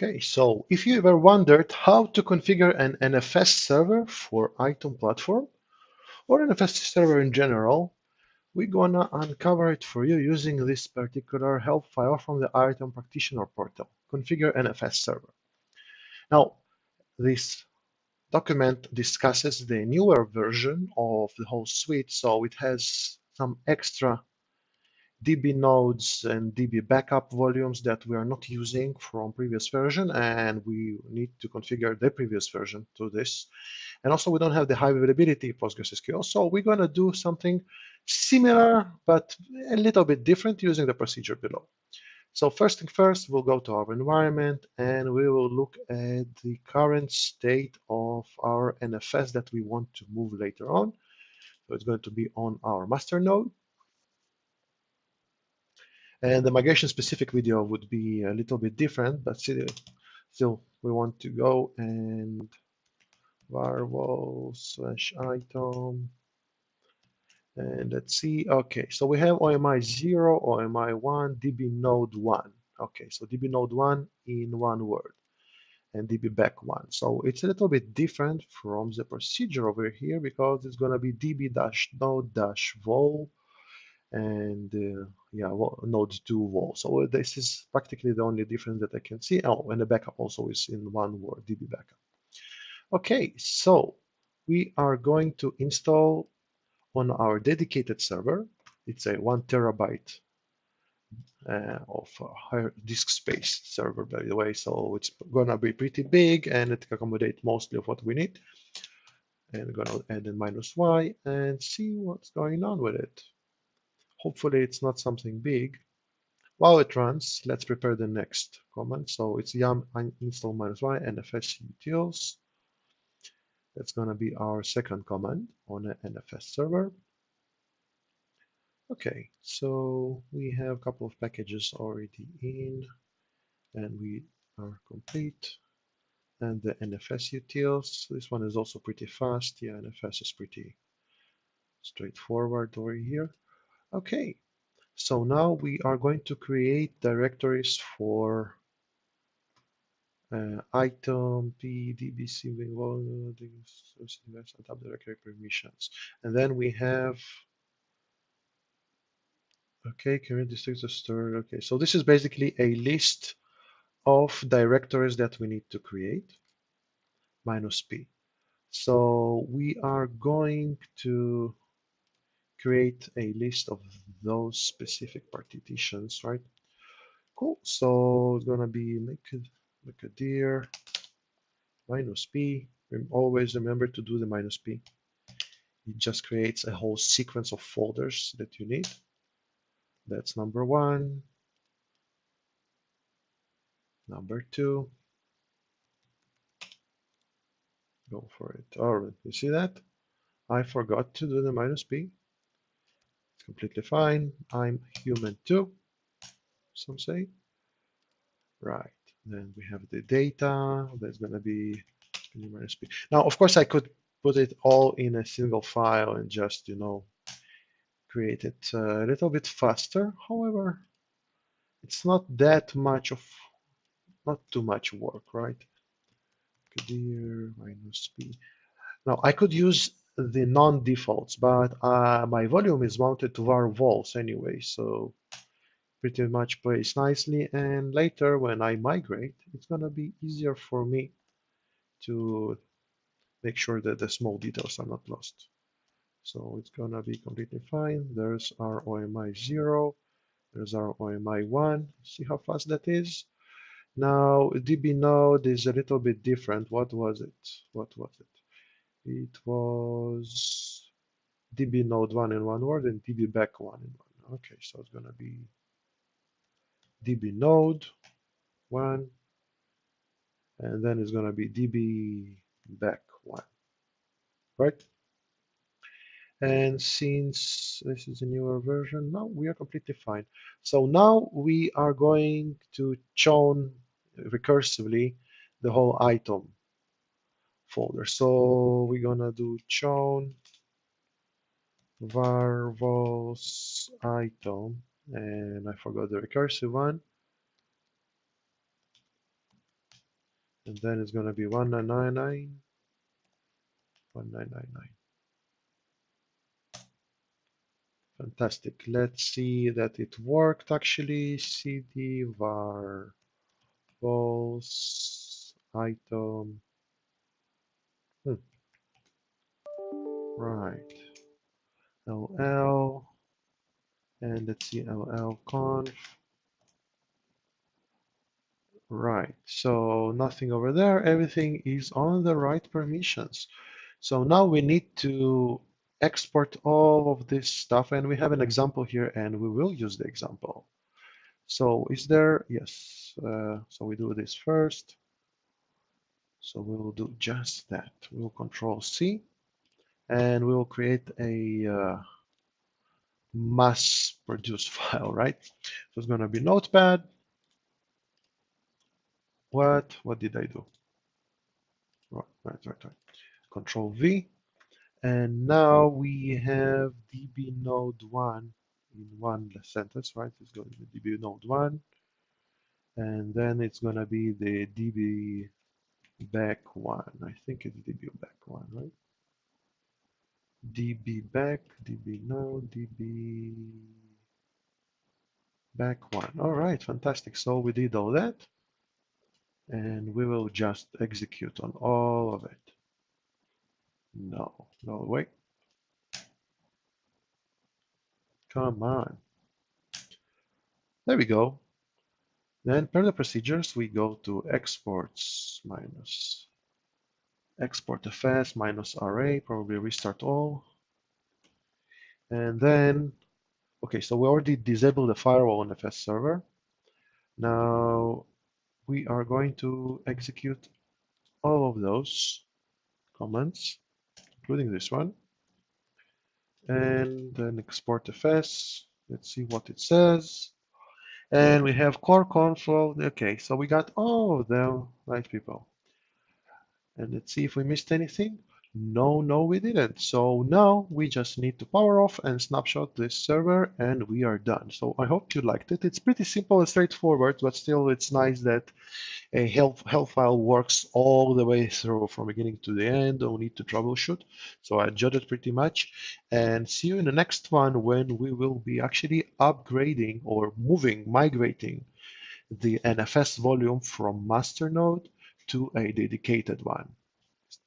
Okay, so if you ever wondered how to configure an NFS server for ITOM platform or NFS server in general, we're gonna uncover it for you using this particular help file from the ITOM practitioner portal, configure NFS server. Now, this document discusses the newer version of the whole suite, so it has some extra DB nodes and DB backup volumes that we are not using from previous version, and we need to configure the previous version to this. And also we don't have the high availability PostgreSQL, so we're going to do something similar, but a little bit different using the procedure below. So first thing first, we'll go to our environment and we will look at the current state of our NFS that we want to move later on. So it's going to be on our master node. And the migration specific video would be a little bit different, but still we want to go and varvol/itom. And let's see, okay, so we have OMI 0, OMI 1, DB node 1. Okay, so DB node 1 in one word, and DB back 1. So it's a little bit different from the procedure over here because it's going to be db-node-vol and yeah, well, node 2 vol. So this is practically the only difference that I can see. Oh, and the backup also is in one word, DB backup. Okay, so we are going to install on our dedicated server. It's a 1 terabyte of higher disk space server, by the way. So it's gonna be pretty big and it can accommodate mostly of what we need. And we're gonna add a -y and see what's going on with it. Hopefully it's not something big. While it runs, let's prepare the next command. So it's yum install -y nfs utils. That's going to be our second command on an NFS server. Okay, so we have a couple of packages already in, and we are complete. And the NFS utils, this one is also pretty fast. Yeah, NFS is pretty straightforward over here. Okay, so now we are going to create directories for ITOM, P, DBC, tab directory permissions. And then we have, okay, current districts are stored. Okay, so this is basically a list of directories that we need to create, -p. So we are going to create a list of those specific partitions, right? Cool. So it's gonna be make a dir -p. Always remember to do the -p. It just creates a whole sequence of folders that you need. That's number 1. Number 2. Go for it. All right, you see that? I forgot to do the -p. It's completely fine. I'm human too, some say. Right, then we have the data. That's going to be -p. Now, of course, I could put it all in a single file and just, create it a little bit faster. However, it's not that much of, not too much work, right? Dir -p. Now I could use the non-defaults, but my volume is mounted to var vols anyway, so pretty much plays nicely. And later when I migrate, it's gonna be easier for me to make sure that the small details are not lost. So it's gonna be completely fine. There's our OMI 0. There's our OMI 1. See how fast that is? Now DB node is a little bit different. What was it? What was it? It was DB node 1 in one word and DB back 1 in one. Okay, so it's gonna be DB node 1, and then it's gonna be DB back 1, right? And since this is a newer version, now we are completely fine. So now we are going to chown recursively the whole ITOM folder. So we're gonna do chown var vols ITOM, and I forgot the recursive one. and then it's going to be 1999, 1999. Fantastic. Let's see that it worked actually. CD var roles item. Right. LL, and let's see LL conf. Right. So nothing over there. Everything is on the right permissions. So now we need to export all of this stuff, and we have an example here, and we will use the example. So is there, yes, so we do this first. So we will do just that. We'll Control C, and we will create a mass produced file, right? So it's going to be Notepad. What did I do? Right. Control V. And now we have db node1 in one sentence, right? It's going to be db node1. And then it's going to be the db back1. I think it's db back1, right? db back, db node, db back1. All right, fantastic. So we did all that. And we will just execute on all of it. No, wait. Come on. There we go. Then per the procedures, we go to exports minus export FS minus RA, probably restart all. And then, okay, so we already disabled the firewall on FS server. Now we are going to execute all of those commands, including this one. And then export FS. Let's see what it says. And we have core console. Okay, so we got all of them, right, people? And let's see if we missed anything. No, we didn't. So now we just need to power off and snapshot this server, and we are done. So I hope you liked it. It's pretty simple and straightforward, but still it's nice that a health file works all the way through from beginning to the end. Don't need to troubleshoot. So I enjoyed it pretty much. And see you in the next one when we will be actually upgrading or migrating the NFS volume from master node to a dedicated one.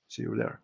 See you there.